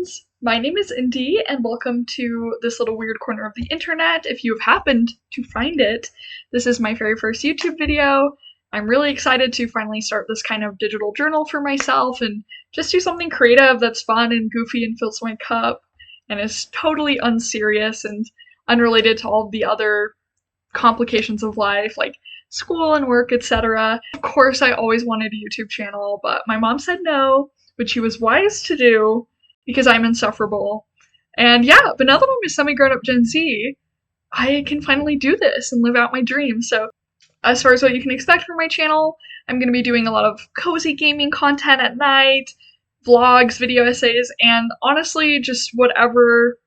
friends! My name is Indy, and welcome to this little weird corner of the internet. If you have happened to find it, this is my very first YouTube video. I'm really excited to finally start this kind of digital journal for myself and just do something creative that's fun and goofy and fills my cup and is totally unserious and unrelated to all the other complications of life like school and work, etc. Of course, I always wanted a YouTube channel, but my mom said no, which she was wise to do because I'm insufferable. And yeah, but now that I'm a semi-grown-up Gen Z, I can finally do this and live out my dreams. So as far as what you can expect from my channel, I'm going to be doing a lot of cozy gaming content at night, vlogs, video essays, and honestly, just whatever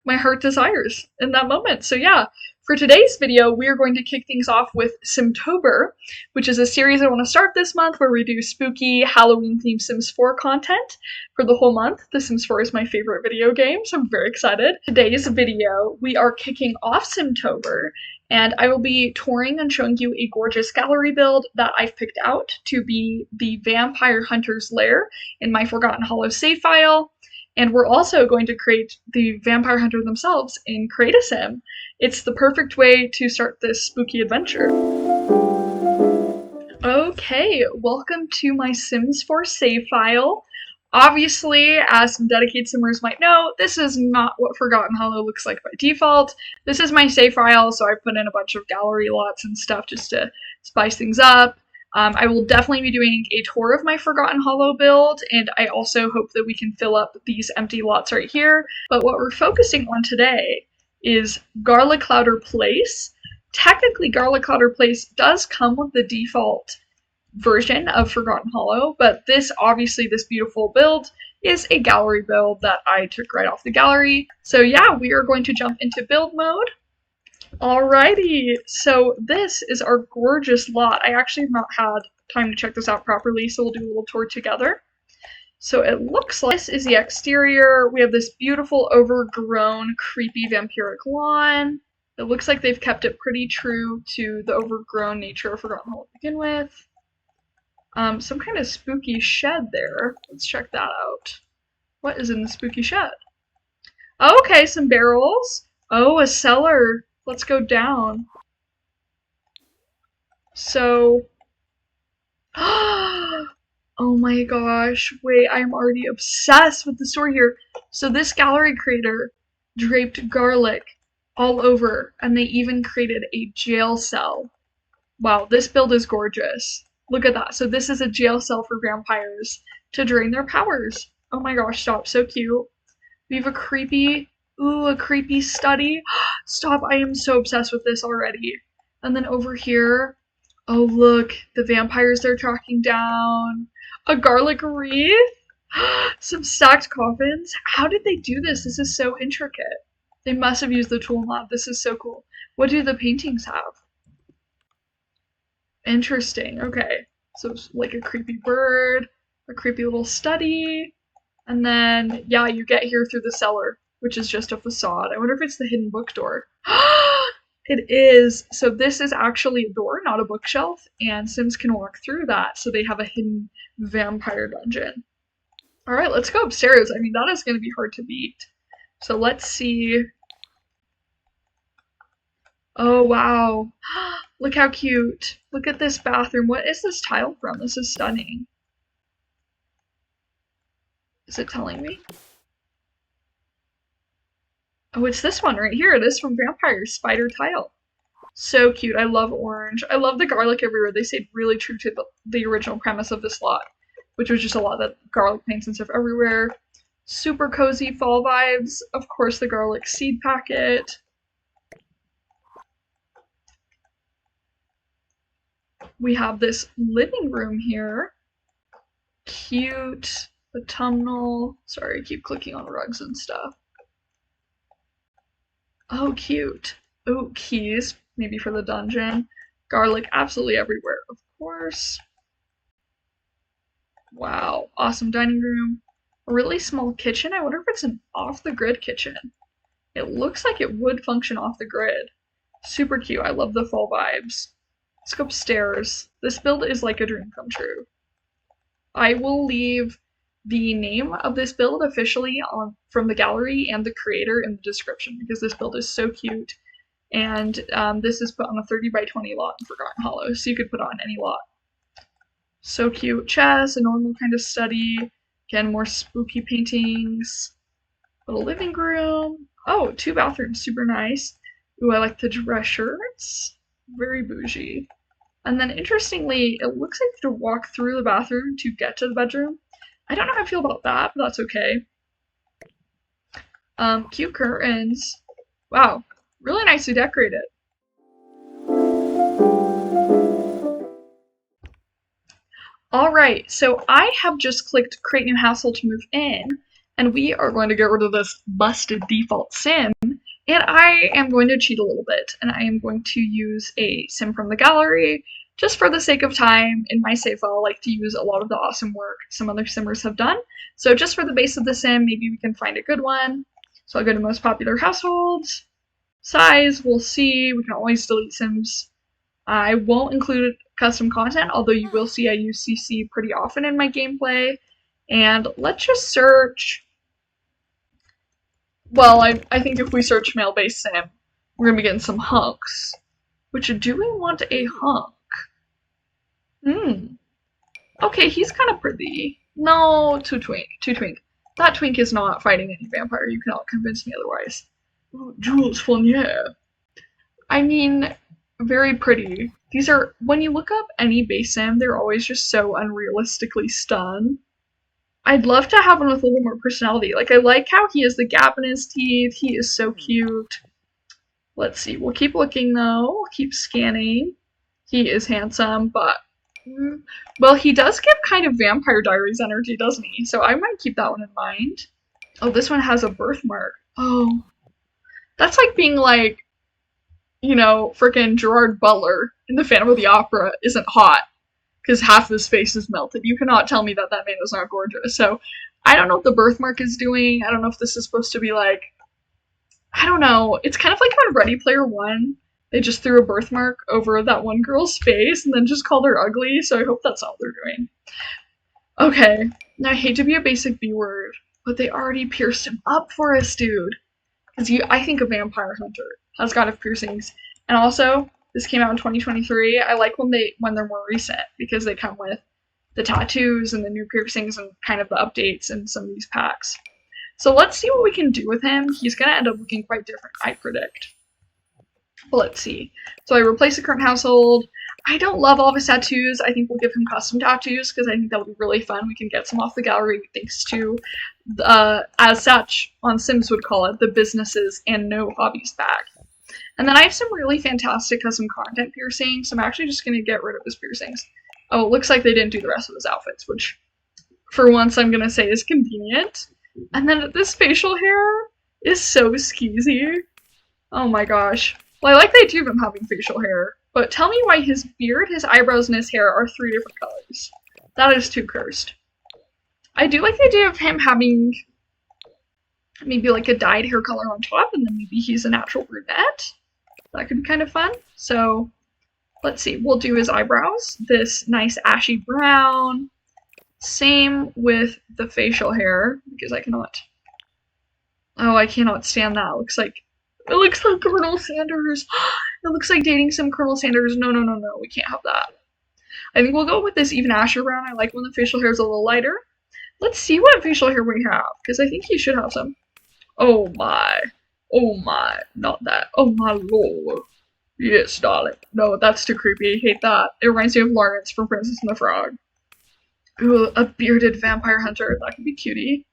my heart desires in that moment. So yeah, for today's video, we are going to kick things off with Simstober, which is a series I want to start this month where we do spooky Halloween-themed Sims 4 content for the whole month. The Sims 4 is my favorite video game, so I'm very excited. Today's video, we are kicking off Simstober, and I will be touring and showing you a gorgeous gallery build that I've picked out to be the Vampire Hunter's Lair in my Forgotten Hollow save file. And we're also going to create the Vampire Hunter themselves in Create-A-Sim. It's the perfect way to start this spooky adventure. Okay, welcome to my Sims 4 save file. Obviously, as some dedicated simmers might know, this is not what Forgotten Hollow looks like by default. This is my save file, so I put in a bunch of gallery lots and stuff just to spice things up. I will definitely be doing a tour of my Forgotten Hollow build, and I also hope that we can fill up these empty lots right here. But what we're focusing on today is Garliclauter Place. Technically, Garliclauter Place does come with the default version of Forgotten Hollow, but this beautiful build is a gallery build that I took right off the gallery. So yeah, we are going to jump into build mode. Alrighty, so this is our gorgeous lot. I actually have not had time to check this out properly, so we'll do a little tour together. So it looks like this is the exterior. We have this beautiful overgrown, creepy vampiric lawn. It looks like they've kept it pretty true to the overgrown nature of Forgotten Hollow to begin with. Some kind of spooky shed there. Let's check that out. What is in the spooky shed? Okay, some barrels. Oh, a cellar. Let's go down. So, oh my gosh, wait, I'm already obsessed with the story here. So this gallery creator draped garlic all over, and they even created a jail cell. Wow, this build is gorgeous. Look at that. So this is a jail cell for vampires to drain their powers. Oh my gosh, stop, so cute. We have a creepy study. Stop, I am so obsessed with this already. And then over here, oh look, the vampires they're tracking down. A garlic wreath. Some stacked coffins. How did they do this? This is so intricate. They must have used the tool mod. This is so cool. What do the paintings have? Interesting, okay. So it's like a creepy bird, a creepy little study, and then, yeah, you get here through the cellar, which is just a facade. I wonder if it's the hidden book door. It is! So this is actually a door, not a bookshelf, and Sims can walk through that, so they have a hidden vampire dungeon. Alright, let's go upstairs. I mean, that is going to be hard to beat. So let's see. Oh, wow. Look how cute. Look at this bathroom. What is this tile from? This is stunning. Is it telling me? Oh, it's this one right here. It is from Vampire Spider Tile. So cute. I love orange. I love the garlic everywhere. They stayed really true to the original premise of this lot, which was just a lot of garlic paints and stuff everywhere. Super cozy fall vibes. Of course, the garlic seed packet. We have this living room here. Cute. Autumnal. Sorry, I keep clicking on rugs and stuff. Oh, cute. Oh, keys. Maybe for the dungeon. Garlic absolutely everywhere, of course. Wow. Awesome dining room. A really small kitchen. I wonder if it's an off-the-grid kitchen. It looks like it would function off the grid. Super cute. I love the fall vibes. Let's go upstairs. This build is like a dream come true. I will leave the name of this build officially from the gallery and the creator in the description, because this build is so cute. And this is put on a 30 by 20 lot in Forgotten Hollows, so you could put it on any lot. So cute. Chess, a normal kind of study. Again, more spooky paintings. Little living room. Oh, 2 bathrooms, super nice. Ooh, I like the dress shirts. Very bougie. And then interestingly, it looks like you have to walk through the bathroom to get to the bedroom. I don't know how I feel about that, but that's okay. Cute curtains. Wow, really nicely decorated. Alright, so I have just clicked create new household to move in, and we are going to get rid of this busted default sim, and I am going to cheat a little bit, and I am going to use a sim from the gallery, just for the sake of time. In my save file, I like to use a lot of the awesome work some other simmers have done, so just for the base of the sim, maybe we can find a good one. So I'll go to most popular households, size, we'll see, we can always delete sims. I won't include custom content, although you will see I use CC pretty often in my gameplay. And let's just search. Well, I think if we search male-based sim, we're gonna be getting some hunks. Which, do we want a hunk? Okay, he's kind of pretty. No, too twink. That twink is not fighting any vampire. You cannot convince me otherwise. Ooh, Jules Fournier. I mean, very pretty. These are, when you look up any base sim, they're always just so unrealistically stunned. I'd love to have one with a little more personality. Like, I like how he has the gap in his teeth. He is so cute. Let's see. We'll keep looking, though. We'll keep scanning. He is handsome, but... well, he does give kind of Vampire Diaries energy, doesn't he? So I might keep that one in mind. Oh, this one has a birthmark. Oh. That's like being like, you know, frickin' Gerard Butler in the Phantom of the Opera isn't hot because half his face is melted. You cannot tell me that that man is not gorgeous. So I don't know what the birthmark is doing. I don't know if this is supposed to be like, I don't know. It's kind of like when Ready Player One, they just threw a birthmark over that one girl's face and then just called her ugly. So I hope that's not what they're doing. Okay, now I hate to be a basic B word, but they already pierced him up for us, dude. Because I think a vampire hunter has got to have piercings. And also, this came out in 2023. I like when they're more recent because they come with the tattoos and the new piercings and kind of the updates in some of these packs. So let's see what we can do with him. He's gonna end up looking quite different, I predict. But let's see. So I replaced the current household. I don't love all of his tattoos. I think we'll give him custom tattoos because I think that'll be really fun. We can get some off the gallery thanks to, as such, on Sims would call it, the businesses and no hobbies pack. And then I have some really fantastic custom content piercings, so I'm actually just going to get rid of his piercings. Oh, it looks like they didn't do the rest of his outfits, which, for once, I'm going to say is convenient. And then this facial hair is so skeezy. Oh my gosh. Well, I like the idea of him having facial hair, but tell me why his beard, his eyebrows, and his hair are 3 different colors. That is too cursed. I do like the idea of him having maybe like a dyed hair color on top, and then maybe he's a natural brunette. That could be kind of fun. So let's see, we'll do his eyebrows. This nice ashy brown. Same with the facial hair, because I cannot. Oh, I cannot stand that. It looks like Colonel Sanders. It looks like dating some Colonel Sanders. No, we can't have that. I think we'll go with this even ashy brown. I like when the facial hair is a little lighter. Let's see what facial hair we have, because I think he should have some. Oh my, not that. Oh my lord. Yes, darling. No, that's too creepy. I hate that. It reminds me of Lawrence from Princess and the Frog. Ooh, a bearded vampire hunter. That could be cutie.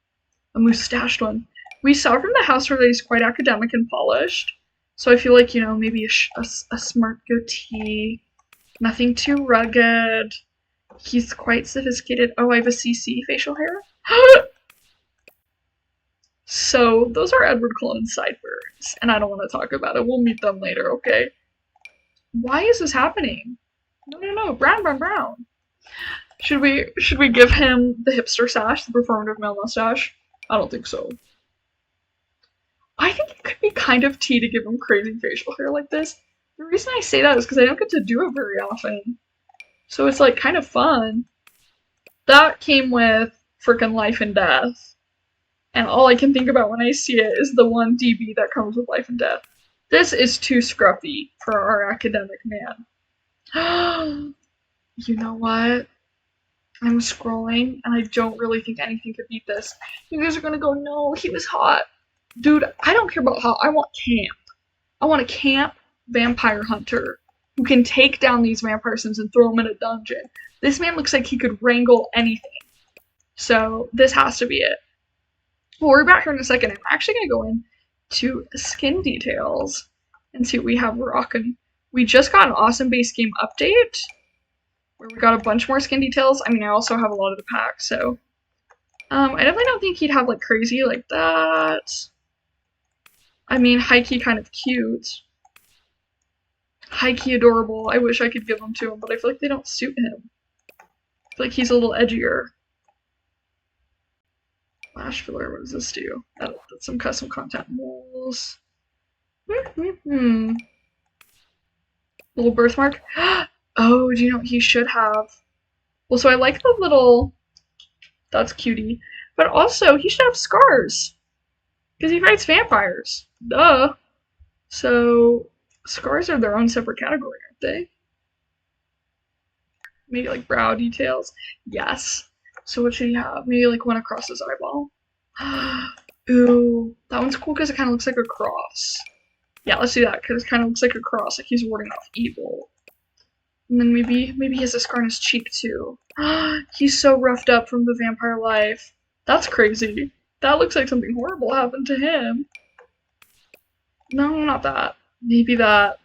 A moustached one. We saw from the house that he's quite academic and polished. So I feel like, you know, maybe a smart goatee. Nothing too rugged. He's quite sophisticated. Oh, I have a CC facial hair. So, those are Edward Cullen's sideburns, and I don't want to talk about it. We'll meet them later, okay? Why is this happening? No, brown. Should we give him the hipster sash, the performative male mustache? I don't think so. I think it could be kind of tea to give him crazy facial hair like this. The reason I say that is because I don't get to do it very often. So it's like kind of fun. That came with freaking life and death. And all I can think about when I see it is the 1 DB that comes with life and death. This is too scruffy for our academic man. You know what? I'm scrolling and I don't really think anything could beat this. You guys are gonna go, no, he was hot. Dude, I don't care about hot. I want camp. I want a camp vampire hunter who can take down these vampire sims and throw them in a dungeon. This man looks like he could wrangle anything. So this has to be it. We'll worry about her in a second. I'm actually going to go in to skin details and see what we have rocking. We just got an awesome base game update where we got a bunch more skin details. I mean, I also have a lot of the packs, so I definitely don't think he'd have like crazy like that. I mean, high-key kind of cute. High-key adorable. I wish I could give them to him, but I feel like they don't suit him. I feel like he's a little edgier. Flash filler, what does this do? That's some custom content moles. Little birthmark. Oh, do you know what he should have? Well, so I like the little... That's cutie. But also, he should have scars. Because he fights vampires. Duh. So, scars are their own separate category, aren't they? Maybe like brow details. Yes. So what should he have? Maybe like one across his eyeball. Ooh, that one's cool because it kind of looks like a cross. Yeah, let's do that because it kind of looks like a cross, like he's warding off evil. And then maybe he has a scar on his cheek too. He's so roughed up from the vampire life. That's crazy. That looks like something horrible happened to him. No, not that. Maybe that.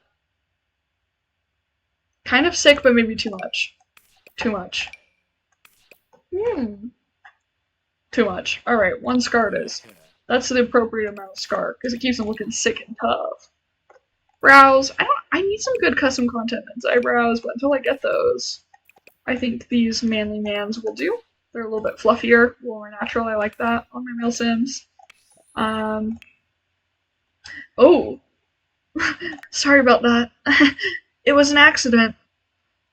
Kind of sick, but maybe too much. Too much. Too much. Alright, 1 scar it is. That's the appropriate amount of scar, because it keeps him looking sick and tough. Brows. I need some good custom content in his eyebrows, but until I get those, I think these manly mans will do. They're a little bit fluffier, a little more natural. I like that on my male sims. Oh. Sorry about that. It was an accident.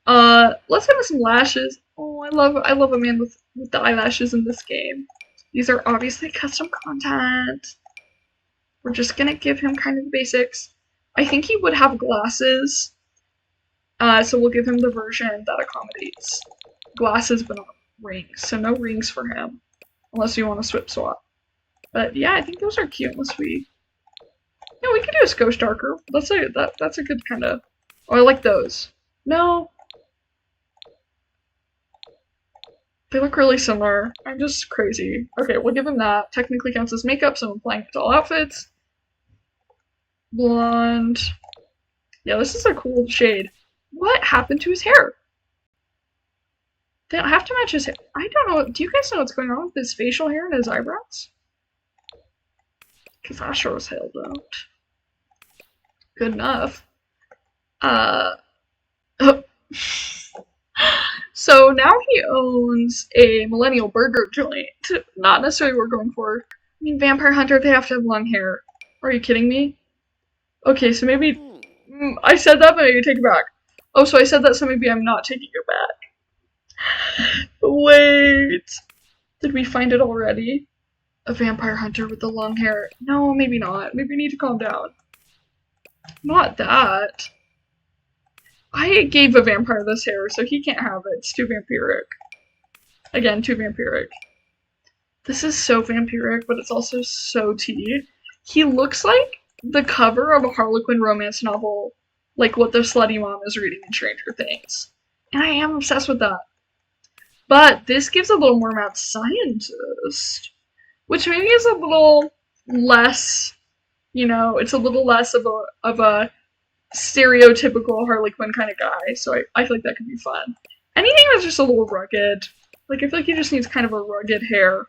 Let's give him some lashes. Oh, I love a man with the eyelashes in this game. These are obviously custom content. We're just gonna give him kind of the basics. I think he would have glasses. So we'll give him the version that accommodates glasses but not rings. So no rings for him. Unless you want to swap. But yeah, I think those are cute unless we... Yeah, we could do a skosh darker. That's a good kind of... Oh, I like those. No. They look really similar. I'm just crazy. Okay, we'll give him that. Technically counts as makeup, so I'm applying it to all outfits. Blonde. Yeah, this is a cool shade. What happened to his hair? They don't have to match his hair. I don't know. Do you guys know what's going on with his facial hair and his eyebrows? Because I sure as hell don't. Good enough. So now he owns a millennial burger joint. Not necessarily what we're going for. I mean, vampire hunter, they have to have long hair. Are you kidding me? Okay, so maybe... I said that, but maybe take it back. Oh, so I said that, so maybe I'm not taking it back. Wait. Did we find it already? A vampire hunter with the long hair. No, maybe not. Maybe we need to calm down. Not that. I gave a vampire this hair, so he can't have it. It's too vampiric. Again, too vampiric. This is so vampiric, but it's also so tea. He looks like the cover of a Harlequin romance novel, like what the slutty mom is reading in Stranger Things. And I am obsessed with that. But this gives a little more mad scientist, which maybe is a little less, you know, it's a little less of a stereotypical Harlequin kind of guy, so I feel like that could be fun. Anything that's just a little rugged. Like, I feel like he just needs kind of a rugged hair.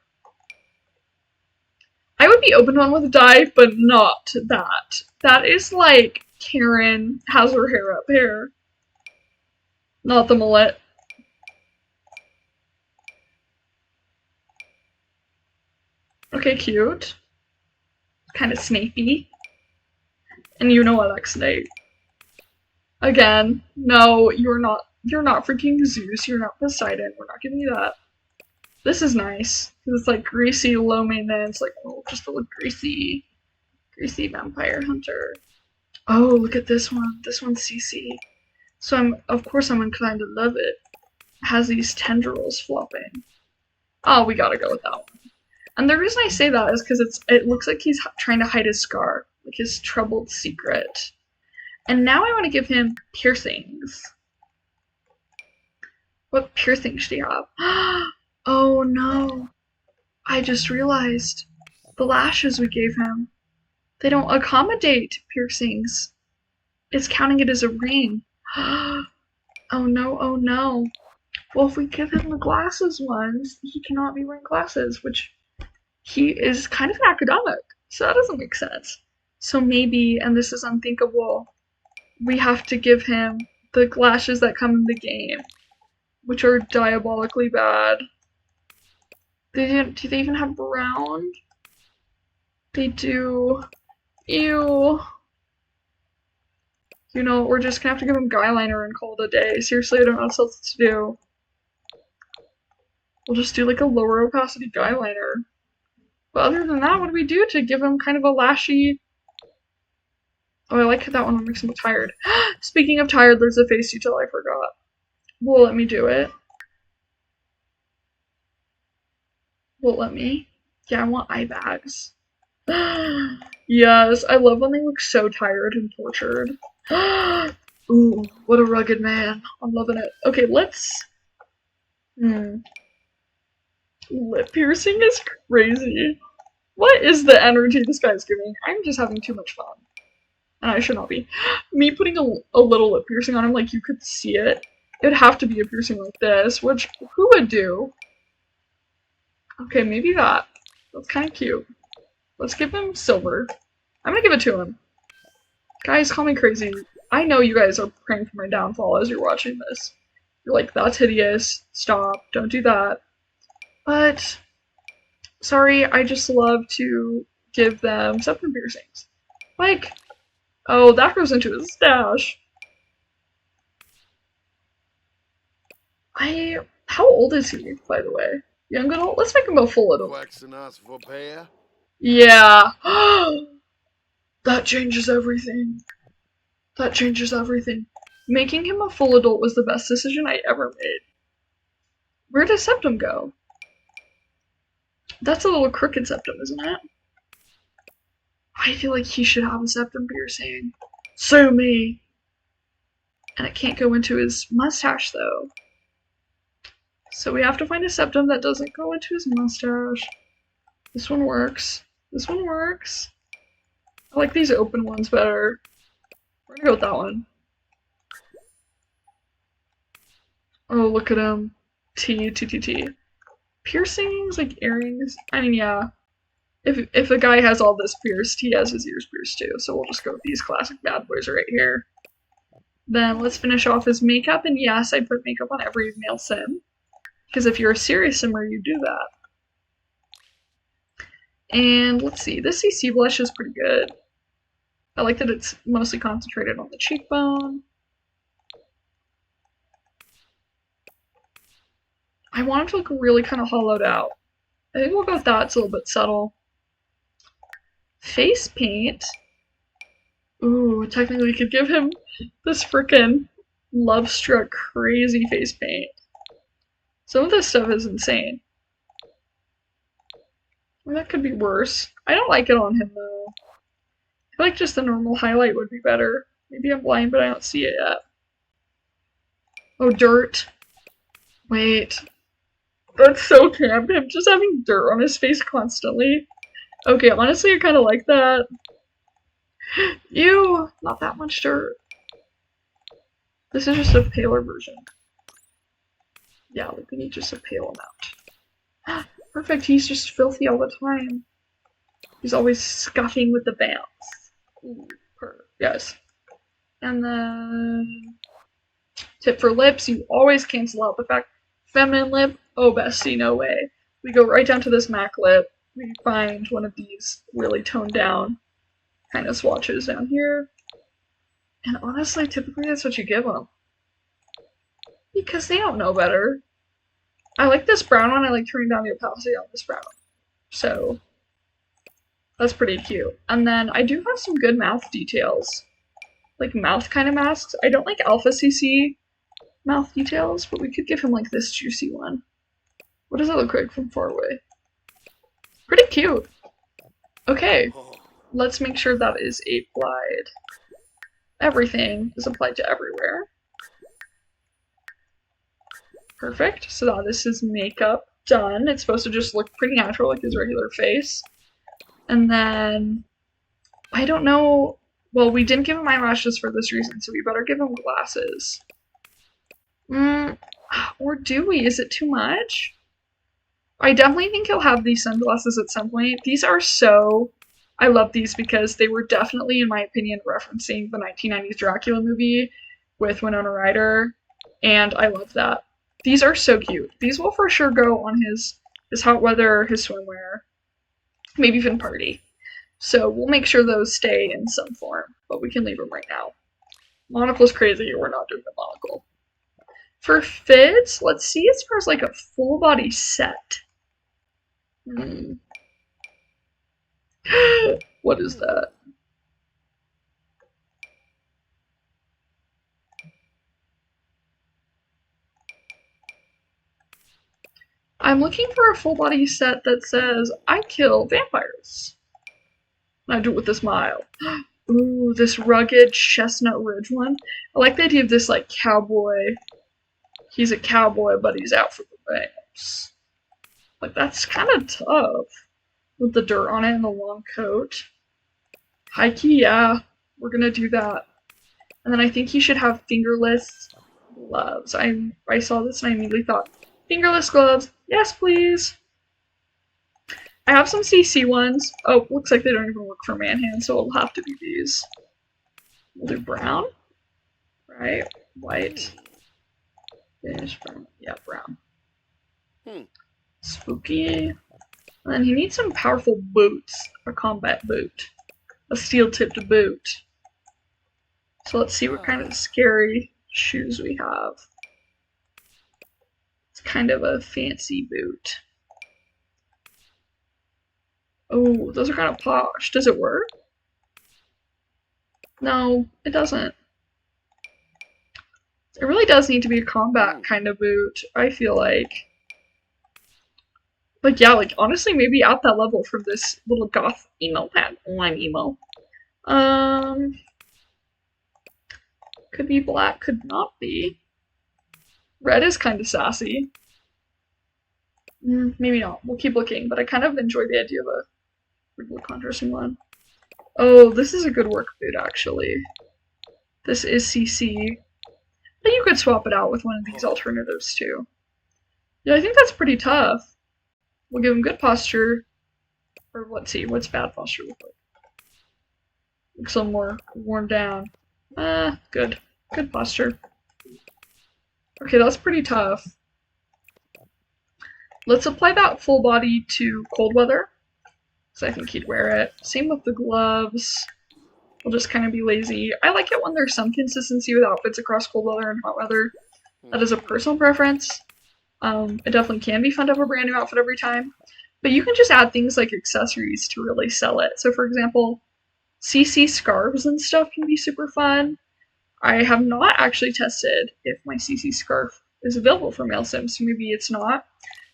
I would be open to one with a dye, but not that. That is like Karen has her hair up hair. Not the mullet. Okay, cute. Kind of snapey. And you know what, yaxide. Again, no, you're not freaking Zeus, you're not Poseidon, we're not giving you that. This is nice. It's like greasy, low maintenance, like just a little greasy vampire hunter. Oh, look at this one. This one's CC. So of course I'm inclined to love it. It has these tendrils flopping. Oh, we gotta go with that one. And the reason I say that is because it looks like he's trying to hide his scar, like his troubled secret. And now I want to give him piercings. What piercings do you have? Oh no. I just realized the lashes we gave him, they don't accommodate piercings. It's counting it as a ring. Oh no, oh no. Well, if we give him the glasses ones, he cannot be wearing glasses, which he is kind of an academic, so that doesn't make sense. So maybe, and this is unthinkable, we have to give him the glasses that come in the game, which are diabolically bad. Do they even have brown? They do. Ew. You know, we're just gonna have to give him guyliner and call it a day. Seriously, I don't know what else to do. We'll just do like a lower opacity guyliner. But other than that, what do we do to give him kind of a lashy? Oh, I like that one makes him tired. Speaking of tired, there's a face detail I forgot. Will let me do it? Will let me? Yeah, I want eye bags. Yes, I love when they look so tired and tortured. Ooh, what a rugged man. I'm loving it. Okay, let's... Lip piercing is crazy. What is the energy this guy's giving? I'm just having too much fun. And I should not be. Me putting a little lip piercing on him like you could see it. It would have to be a piercing like this, which who would do? Okay, maybe that. That's kind of cute. Let's give him silver. I'm gonna give it to him. Guys, call me crazy. I know you guys are praying for my downfall as you're watching this. You're like, that's hideous. Stop. Don't do that. But, sorry, I just love to give them septum piercings. Like, oh, that goes into his stash. How old is he, by the way? Young adult? Let's make him a full adult. Yeah. That changes everything. That changes everything. Making him a full adult was the best decision I ever made. Where does septum go? That's a little crooked septum, isn't it? I feel like he should have a septum piercing. Sue me! And it can't go into his mustache, though. So we have to find a septum that doesn't go into his mustache. This one works. This one works. I like these open ones better. We're gonna go with that one. Oh, look at him. T. Piercings, like earrings. I mean, yeah. If a guy has all this pierced, he has his ears pierced too. So we'll just go with these classic bad boys right here. Then let's finish off his makeup. And yes, I put makeup on every male sim. Because if you're a serious simmer, you do that. And let's see, this CC blush is pretty good. I like that it's mostly concentrated on the cheekbone. I want him to look really kind of hollowed out. I think we'll go with that, it's a little bit subtle. Face paint. Ooh, technically we could give him this frickin' love-struck crazy face paint. Some of this stuff is insane. Well, that could be worse. I don't like it on him though. I feel like just the normal highlight would be better. Maybe I'm blind, but I don't see it yet. Oh, dirt. Wait. That's so camp, him just having dirt on his face constantly. Okay, honestly, I kind of like that. Ew, not that much dirt. This is just a paler version. Yeah, like we need just a pale amount. Perfect, he's just filthy all the time. He's always scuffing with the bounce. Ooh, yes. And then... tip for lips, you always cancel out the fact. Feminine lip, oh bestie, no way. We go right down to this MAC lip. We find one of these really toned down kind of swatches down here. And honestly, typically that's what you give them. Because they don't know better. I like this brown one. I like turning down the opacity on this brown. So that's pretty cute. And then I do have some good mouth details. Like mouth kind of masks. I don't like Alpha CC mouth details, but we could give him like this juicy one. What does it look like from far away? Pretty cute. Okay, let's make sure that is applied. Everything is applied to everywhere. Perfect. So that is his makeup done. It's supposed to just look pretty natural, like his regular face. And then, I don't know, well, we didn't give him eyelashes for this reason, so we better give him glasses. Or do we? Is it too much? I definitely think he'll have these sunglasses at some point. These are so... I love these because they were definitely, in my opinion, referencing the 1990s Dracula movie with Winona Ryder, and I love that. These are so cute. These will for sure go on his hot weather, his swimwear, maybe even party. So we'll make sure those stay in some form, but we can leave them right now. Monocle's crazy, we're not doing the monocle. For fits, let's see as far as like a full body set. What is that? I'm looking for a full body set that says, I kill vampires. And I do it with a smile. Ooh, this rugged chestnut ridge one. I like the idea of this like cowboy. He's a cowboy, but he's out for the vamps. Like, that's kind of tough. With the dirt on it and the long coat. High key, yeah. We're gonna do that. And then I think he should have fingerless gloves. I saw this and I immediately thought, fingerless gloves, yes please. I have some CC ones. Oh, looks like they don't even work for man hands, so it'll have to be these. We'll do brown. Right? White. Finish brown. Yeah, brown. Spooky. And then he needs some powerful boots. A combat boot. A steel-tipped boot. So let's see what kind of scary shoes we have. It's kind of a fancy boot. Oh, those are kind of posh. Does it work? No, it doesn't. It really does need to be a combat kind of boot, I feel like. Like, yeah, like, honestly, maybe at that level for this little goth emo pad. I'm emo. Could be black, could not be. Red is kind of sassy. Maybe not. We'll keep looking, but I kind of enjoy the idea of a regular contrasting one. Oh, this is a good work boot, actually. This is CC. But you could swap it out with one of these alternatives, too. Yeah, I think that's pretty tough. We'll give him good posture. Or let's see, what's bad posture look like? Looks a little more worn down. Good. Good posture. Okay, that's pretty tough. Let's apply that full body to cold weather. So I think he'd wear it. Same with the gloves. We'll just kind of be lazy. I like it when there's some consistency with outfits across cold weather and hot weather. That is a personal preference. It definitely can be fun to have a brand new outfit every time. But you can just add things like accessories to really sell it. So for example, CC scarves and stuff can be super fun. I have not actually tested if my CC scarf is available for male sims, so maybe it's not.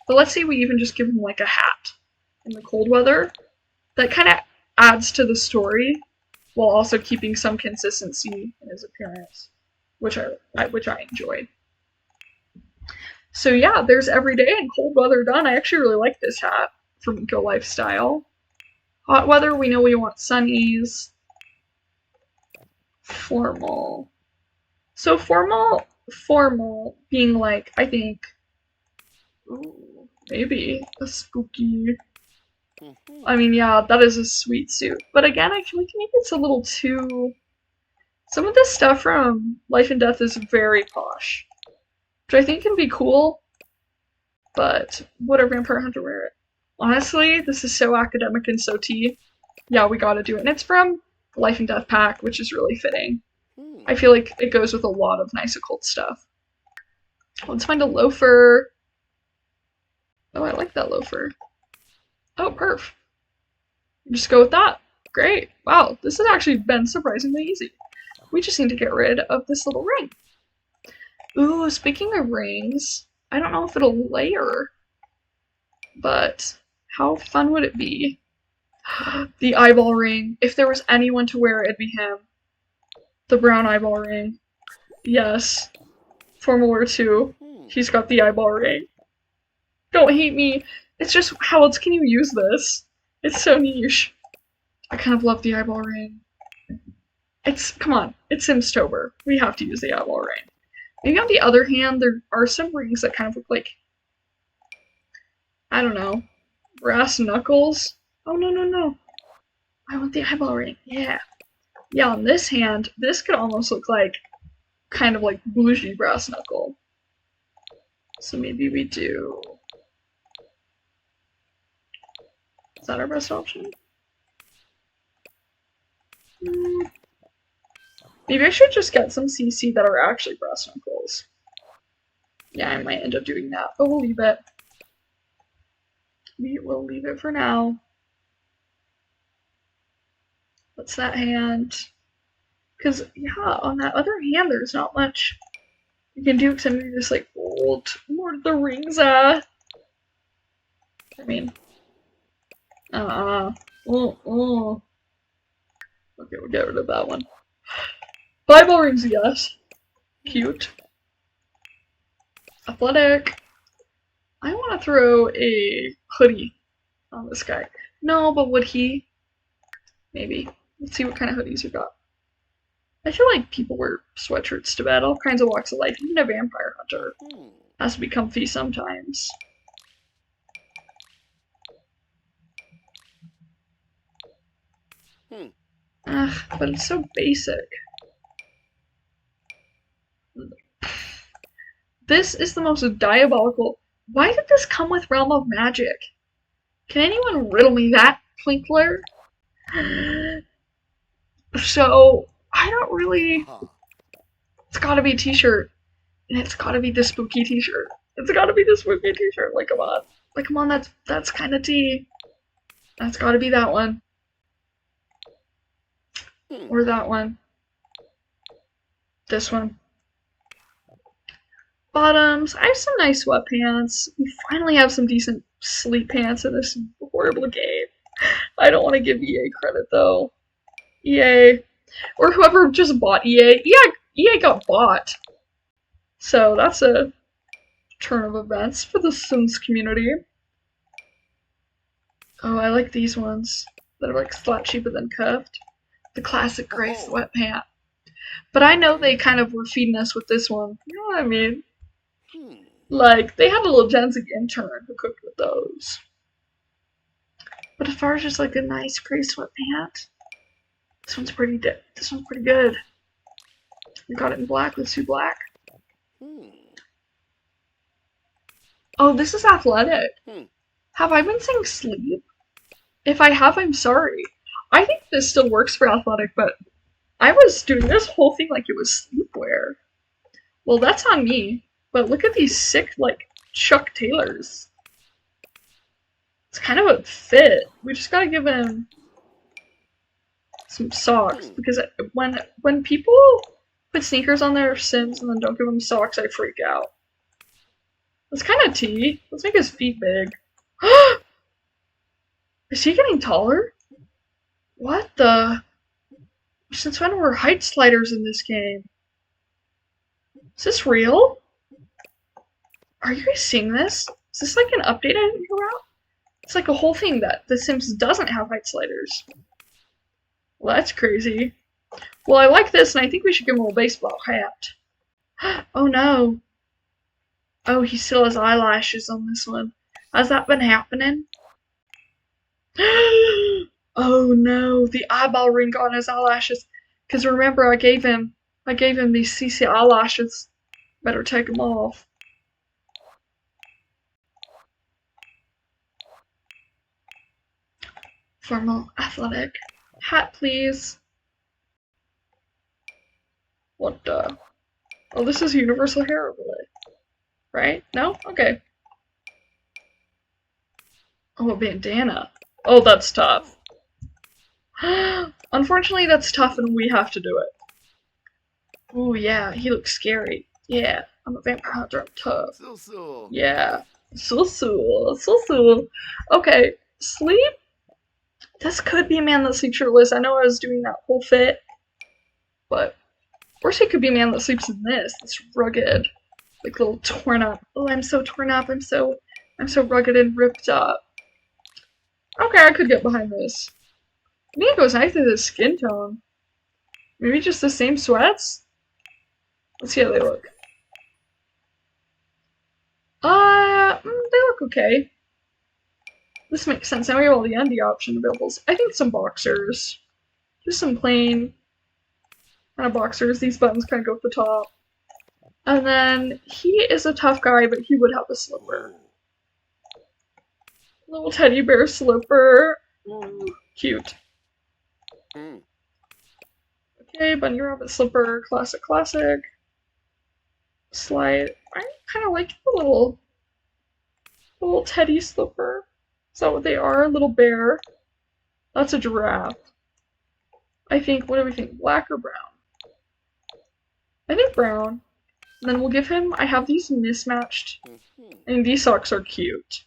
But let's say we even just give him like a hat in the cold weather. That kind of adds to the story while also keeping some consistency in his appearance, which I enjoyed. So yeah, there's everyday and cold weather done. I actually really like this hat from Eco Lifestyle. Hot weather, we know we want sunnies. Formal. So formal being like, I think, ooh, maybe a spooky. I mean, yeah, that is a sweet suit. But again, I feel like maybe it's a little too... Some of this stuff from Life and Death is very posh. Which I think can be cool. But would a vampire hunter wear it? Honestly, this is so academic and so tea. Yeah, we gotta do it. And it's from Life and Death pack, which is really fitting. I feel like it goes with a lot of nice occult stuff. Let's find a loafer. Oh, I like that loafer. Oh, perf. Just go with that. Great. Wow, this has actually been surprisingly easy. We just need to get rid of this little ring. Ooh, speaking of rings, I don't know if it'll layer, but how fun would it be? The eyeball ring. If there was anyone to wear it, it'd be him. The brown eyeball ring. Yes. Formula 2. He's got the eyeball ring. Don't hate me. It's just, how else can you use this? It's so niche. I kind of love the eyeball ring. Come on, it's Simstober. We have to use the eyeball ring. Maybe on the other hand, there are some rings that kind of look like, I don't know, brass knuckles. Oh, no, no, no. I want the eyeball ring. Yeah. Yeah, on this hand, this could almost look like, kind of like bougie brass knuckle. So maybe we do... Is that our best option? Maybe I should just get some CC that are actually brass knuckles. Yeah, I might end up doing that, but we'll leave it. We will leave it for now. What's that hand? Because, yeah, on that other hand, there's not much you can do except maybe just like old Lord of the Rings, I mean, okay, we'll get rid of that one. Bible rings, yes. Cute. Athletic. I want to throw a hoodie on this guy. No, but would he? Maybe. Let's see what kind of hoodies we got. I feel like people wear sweatshirts to bed, all kinds of walks of life. Even a vampire hunter has to be comfy sometimes. Ugh, but it's so basic. This is the most diabolical. Why did this come with Realm of Magic? Can anyone riddle me that, Twinkler? So, I don't really... It's gotta be a t-shirt. And it's gotta be the spooky t-shirt. It's gotta be the spooky t-shirt. Like, come on. Like, come on, that's kind of tea. That's gotta be that one. Or that one. This one. Bottoms. I have some nice sweatpants. We finally have some decent sleep pants in this horrible game. I don't want to give EA credit, though. EA. Or whoever just bought EA. Yeah, EA got bought. So that's a turn of events for the Sims community. Oh, I like these ones that are like slouchy but then cuffed. The classic gray sweatpant. But I know they kind of were feeding us with this one. You know what I mean? Like, they had a little Gensig intern who cooked with those. But as far as just like a nice gray sweatpant, this one's pretty good. We got it in black. Let's do black. Oh, this is athletic. Have I been saying sleep? If I have, I'm sorry. I think this still works for athletic, but I was doing this whole thing like it was sleepwear. Well, that's on me. But look at these sick, like, Chuck Taylors. It's kind of a fit. We just gotta give him some socks, because when people put sneakers on their Sims and then don't give them socks, I freak out. That's kind of tea. Let's make his feet big. Is he getting taller? What the? Since when were height sliders in this game? Is this real? Are you guys seeing this? Is this like an update I didn't hear about? It's like a whole thing that The Sims doesn't have height sliders. Well, that's crazy. Well, I like this, and I think we should give him a baseball hat. Oh no. Oh, he still has eyelashes on this one. Has that been happening? Oh no, the eyeball ring on his eyelashes. Because remember, I gave him these CC eyelashes. Better take them off. Formal athletic. Hat, please. What the? Oh, this is universal hair overlay. Right? No? Okay. Oh, a bandana. Oh, that's tough. Unfortunately, that's tough and we have to do it. Ooh, yeah, he looks scary. Yeah, I'm a vampire hunter, I'm tough. Yeah. So. Okay, sleep? This could be a man that sleeps shirtless. I know I was doing that whole fit, but or she could be a man that sleeps in this. It's rugged. Like a little torn up. Oh, I'm so torn up. I'm so rugged and ripped up. Okay, I could get behind this. I think it goes nice with his skin tone. Maybe just the same sweats? Let's see how they look. They look okay. This makes sense. Now we have all the undie option available. I think some boxers. Just some plain kind of boxers. These buttons kind of go at the top. And then he is a tough guy, but he would have a slipper. Little teddy bear slipper. Cute. Okay, bunny rabbit slipper. Classic. Slide. I kind of like the little teddy slipper. Is that what they are? Little bear. That's a giraffe. I think, what do we think? Black or brown? I think brown. And then we'll give him, I have these mismatched. I mean, these socks are cute.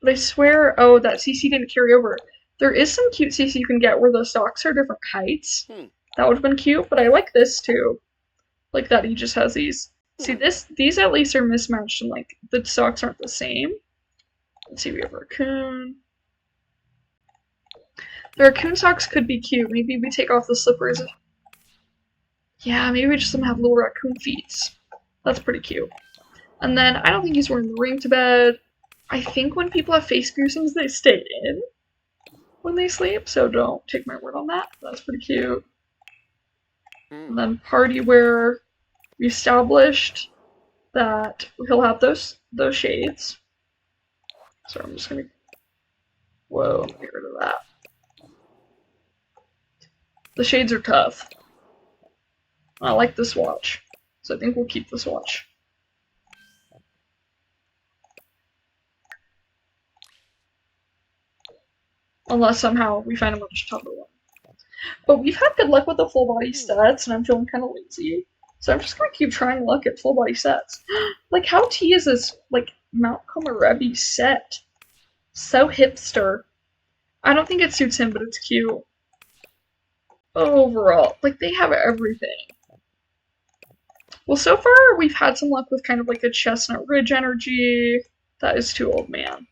But I swear, oh, that CC didn't carry over. There is some cute CC you can get where the socks are different heights. That would have been cute, but I like this too. Like that he just has these. See, these at least are mismatched and like the socks aren't the same. Let's see, we have raccoon. The raccoon socks could be cute. Maybe we take off the slippers. Yeah, maybe we just have little raccoon feet. That's pretty cute. And then I don't think he's wearing the ring to bed. I think when people have face piercings, they stay in when they sleep, so don't take my word on that. That's pretty cute. And then party wear, we established that he'll have those shades. So I'm just gonna, whoa, get rid of that. The shades are tough. I like this watch, so I think we'll keep this watch. Unless somehow we find a much tougher one. But we've had good luck with the full body sets, and I'm feeling kind of lazy. So I'm just gonna keep trying luck at full body sets. Like, how T is this, like, Mount Komorebi set? So hipster. I don't think it suits him, but it's cute. Overall, like, they have everything. Well, so far, we've had some luck with kind of like a Chestnut Ridge energy. That is too old, man.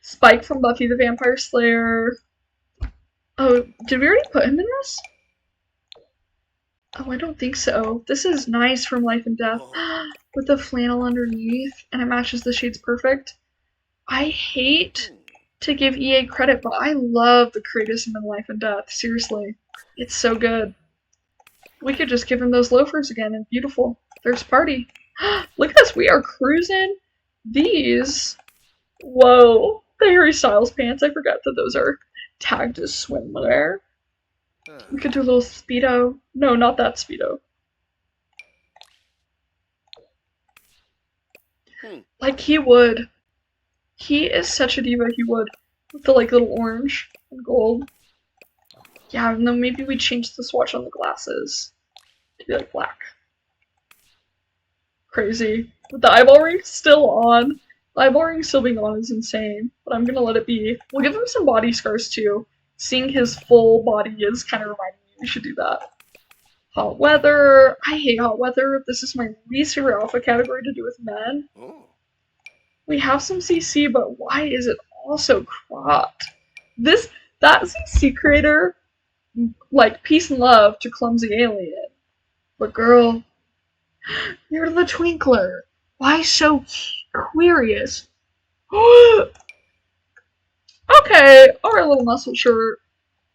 Spike from Buffy the Vampire Slayer. Oh, did we already put him in this? Oh, I don't think so. This is nice from Life and Death. With the flannel underneath, and it matches the shades perfect. I hate to give EA credit, but I love the Kratos in Life and Death. Seriously. It's so good. We could just give him those loafers again, and beautiful. There's party. Look at us, we are cruising. These, whoa, the Harry Styles pants. I forgot that those are tagged as swimwear. We could do a little Speedo. No, not that Speedo. Like he would. He is such a diva, he would. With the like little orange and gold. Yeah, and then maybe we change the swatch on the glasses to be like black. Crazy. With the eyeball ring still on. The eyeball ring still being on is insane, but I'm gonna let it be. We'll give him some body scars too. Seeing his full body is kind of reminding me we should do that. Hot weather. I hate hot weather. This is my least favorite alpha category to do with men. We have some CC, but why is it all so cropped? That CC creator, like, peace and love to Clumsy Alien. But girl, you're the Twinkler. Why so curious? Okay, our little muscle shirt.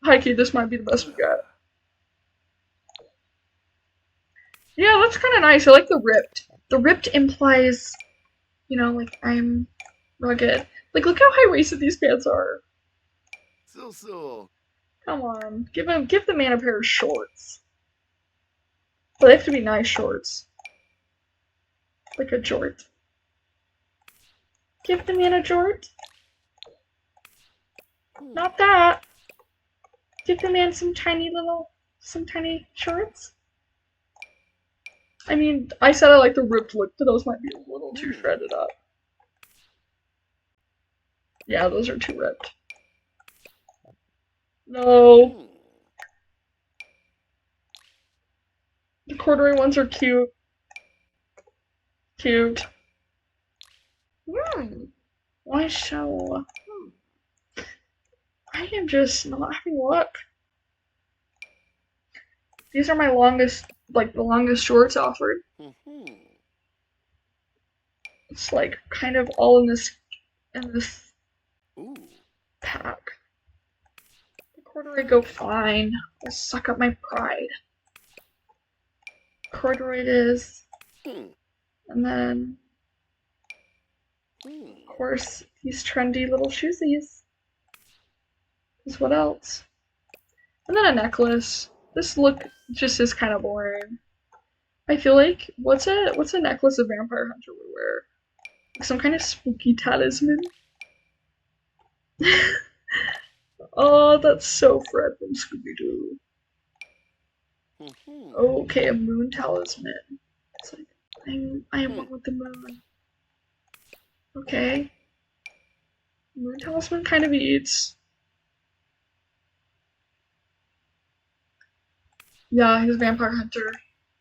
Hikey, this might be the best we got. Yeah, that's kind of nice. I like the ripped. The ripped implies, you know, like, I'm rugged. Like, look how high-waisted these pants are. So. Come on, give the man a pair of shorts. But they have to be nice shorts. Like a jort. Give the man a jort. Not that. Give the man some tiny shorts. I mean, I said I like the ripped look, but those might be a little too shredded up. Yeah, those are too ripped. No. The corduroy ones are cute. Cute. Why so? I am just not having luck. These are my longest, like the longest shorts offered. It's like kind of all in this pack. The corduroy go fine. I'll suck up my pride. Corduroy it is. And then, of course, these trendy little shoesies. Because what else? And then a necklace. This look just is kind of boring. I feel like, what's a necklace a vampire hunter would wear? Like some kind of spooky talisman? Oh, that's so Fred from Scooby-Doo. Okay, a moon talisman. It's like, I am one with the moon. Okay. Moon talisman kind of eats. Yeah, he's a vampire hunter.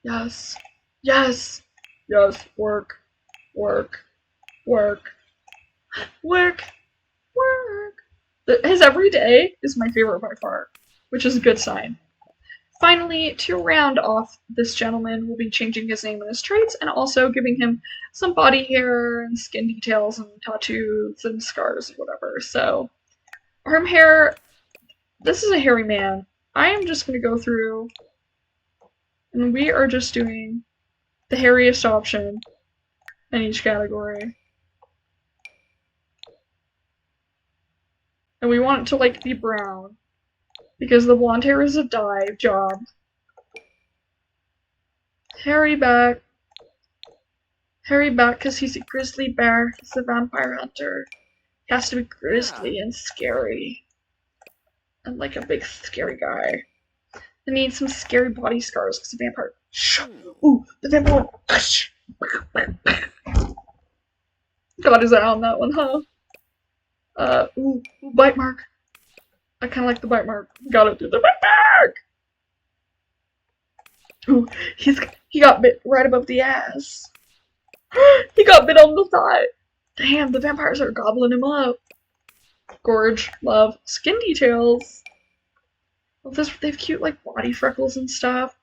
Yes. Yes! Yes, work. Work. Work. Work. Work. His everyday is my favorite by far, which is a good sign. Finally, to round off this gentleman, we'll be changing his name and his traits, and also giving him some body hair and skin details and tattoos and scars, whatever. So, arm hair, this is a hairy man. I am just going to go through, and we are just doing the hairiest option in each category. And we want it to, like, be brown. Because the blonde hair is a dye job. Hairy back. Hairy back because he's a grizzly bear. He's a vampire hunter. He has to be grizzly and scary. And like a big scary guy. I need some scary body scars because the vampire. Ooh, the vampire. Got his eye on that one, huh? Ooh, bite mark. I kind of like the bite mark. Gotta do the bite mark! Ooh, he got bit right above the ass. He got bit on the thigh. Damn, the vampires are gobbling him up. Gorge, love, skin details. Oh, they have cute like body freckles and stuff.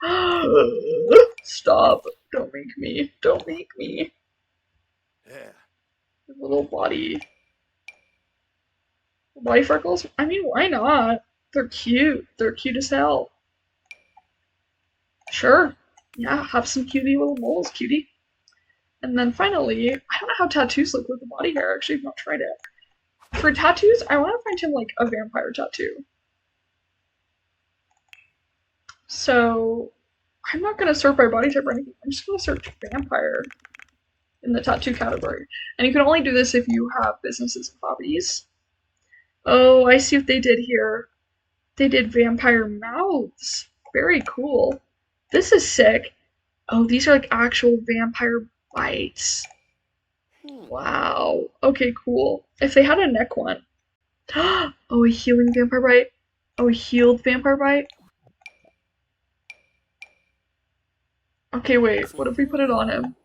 Stop! Don't make me! Don't make me! Yeah. Little body freckles? I mean, why not? They're cute. They're cute as hell. Sure. Yeah, have some cutie little moles, cutie. And then finally, I don't know how tattoos look with the body hair. Actually, I've not tried it. For tattoos, I want to find him like a vampire tattoo. So, I'm not going to sort by body type or anything. I'm just going to search vampire in the tattoo category. And you can only do this if you have businesses and hobbies. Oh, I see what they did here. They did vampire mouths. Very cool. This is sick. Oh, these are like actual vampire bites. Wow. Okay, cool. If they had a neck one. Oh, a healing vampire bite. Oh, a healed vampire bite. Okay, wait. What if we put it on him?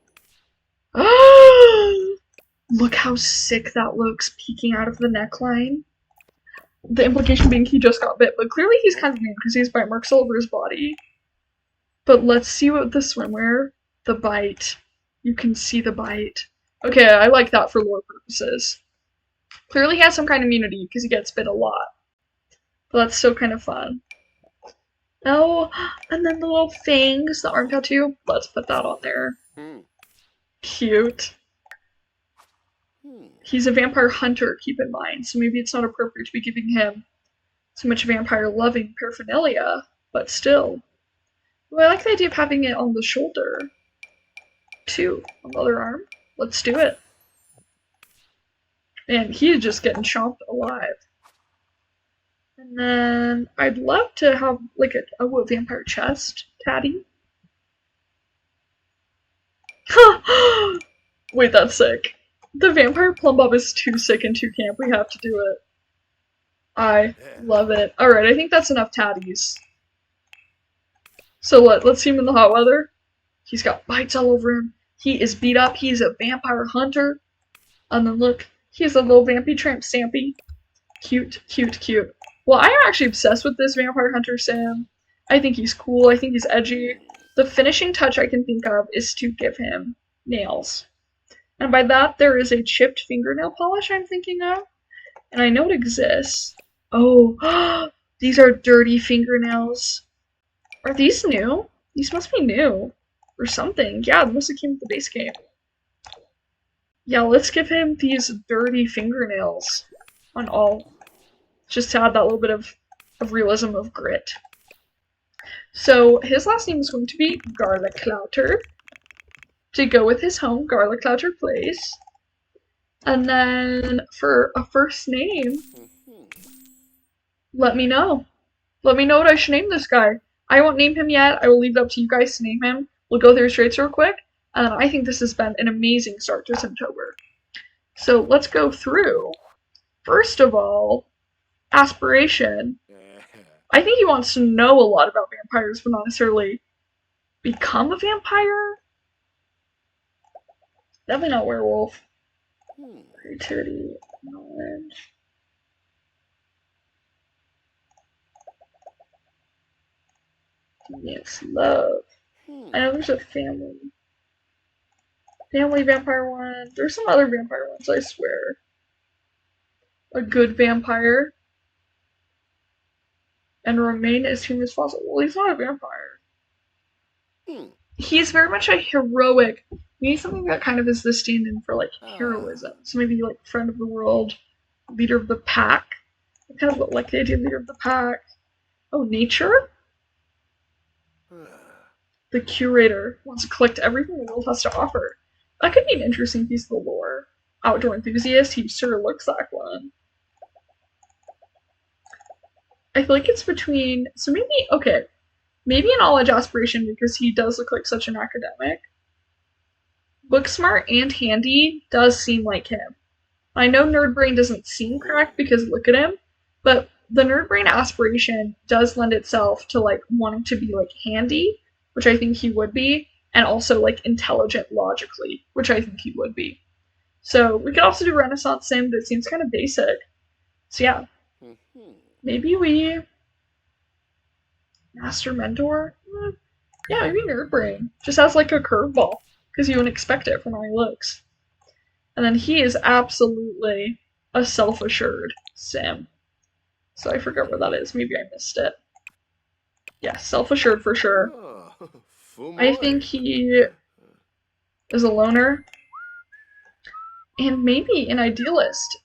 Look how sick that looks peeking out of the neckline. The implication being he just got bit, but clearly he's kind of mean because he's bite marks all over his body. But let's see what the swimwear, the bite. You can see the bite. Okay, I like that for lore purposes. Clearly he has some kind of immunity because he gets bit a lot. But that's still kind of fun. Oh, and then the little fangs, the arm tattoo. Let's put that on there. Cute. He's a vampire hunter, keep in mind, so maybe it's not appropriate to be giving him so much vampire-loving paraphernalia, but still. Well, I like the idea of having it on the shoulder, too, on the other arm. Let's do it. And he's just getting chomped alive. And then I'd love to have like a vampire chest tatty. Wait, that's sick. The vampire plumb bob is too sick and too camp. We have to do it. I love it. Alright, I think that's enough tatties. So let's see him in the hot weather. He's got bites all over him. He is beat up. He's a vampire hunter. And then look, he's a little vampy tramp stampy. Cute, cute, cute. Well, I am actually obsessed with this vampire hunter Sam. I think he's cool. I think he's edgy. The finishing touch I can think of is to give him nails. And by that, there is a chipped fingernail polish I'm thinking of. And I know it exists. Oh, these are dirty fingernails. Are these new? These must be new. Or something. Yeah, they must have came with the base game. Yeah, let's give him these dirty fingernails on all. Just to add that little bit of realism of grit. So his last name is going to be Garliclauter. To go with his home, Garliclauter Place. And then for a first name, let me know. Let me know what I should name this guy. I won't name him yet. I will leave it up to you guys to name him. We'll go through his traits real quick. And I think this has been an amazing start to Simstober. So let's go through. First of all, aspiration. I think he wants to know a lot about vampires, but not necessarily become a vampire. Definitely not werewolf. Creativity, knowledge. Yes, love. I know there's a family vampire one. There's some other vampire ones, I swear. A good vampire. And remain as human as possible. Well, he's not a vampire. He's very much a heroic. We need something that kind of is the stand-in for like heroism. So maybe like friend of the world, leader of the pack. I kind of like the idea of leader of the pack. Oh, nature? The curator wants to collect everything the world has to offer. That could be an interesting piece of the lore. Outdoor enthusiast, he sure looks like one. I feel like it's between, so maybe, okay, maybe an knowledge aspiration because he does look like such an academic. Book smart and handy does seem like him. I know nerd brain doesn't seem correct because look at him, but the nerd brain aspiration does lend itself to like wanting to be like handy, which I think he would be, and also like intelligent logically, which I think he would be. So we could also do Renaissance Sim, but it seems kind of basic. So yeah. Maybe we Master Mentor? Yeah, maybe Nerd Brain. Just has like a curveball, because you wouldn't expect it from how he looks. And then he is absolutely a self-assured Sim. So I forget where that is. Maybe I missed it. Yeah, self-assured for sure. I think he is a loner. And maybe an idealist.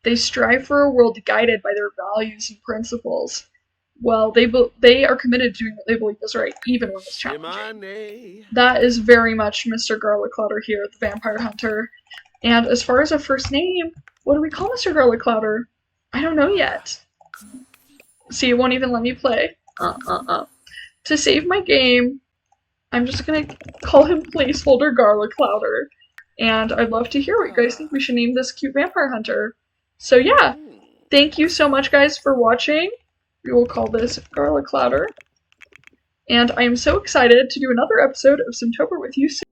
They strive for a world guided by their values and principles. Well, they are committed to doing what they believe is right, even when it's challenging. That is very much Mr. Garliclauter here, the vampire hunter. And as far as a first name, what do we call Mr. Garliclauter? I don't know yet. See, it won't even let me play. To save my game, I'm just gonna call him placeholder Garliclauter. And I'd love to hear what you guys think we should name this cute vampire hunter. So yeah, thank you so much guys for watching. We will call this Garliclauter. And I am so excited to do another episode of Simstober with you soon.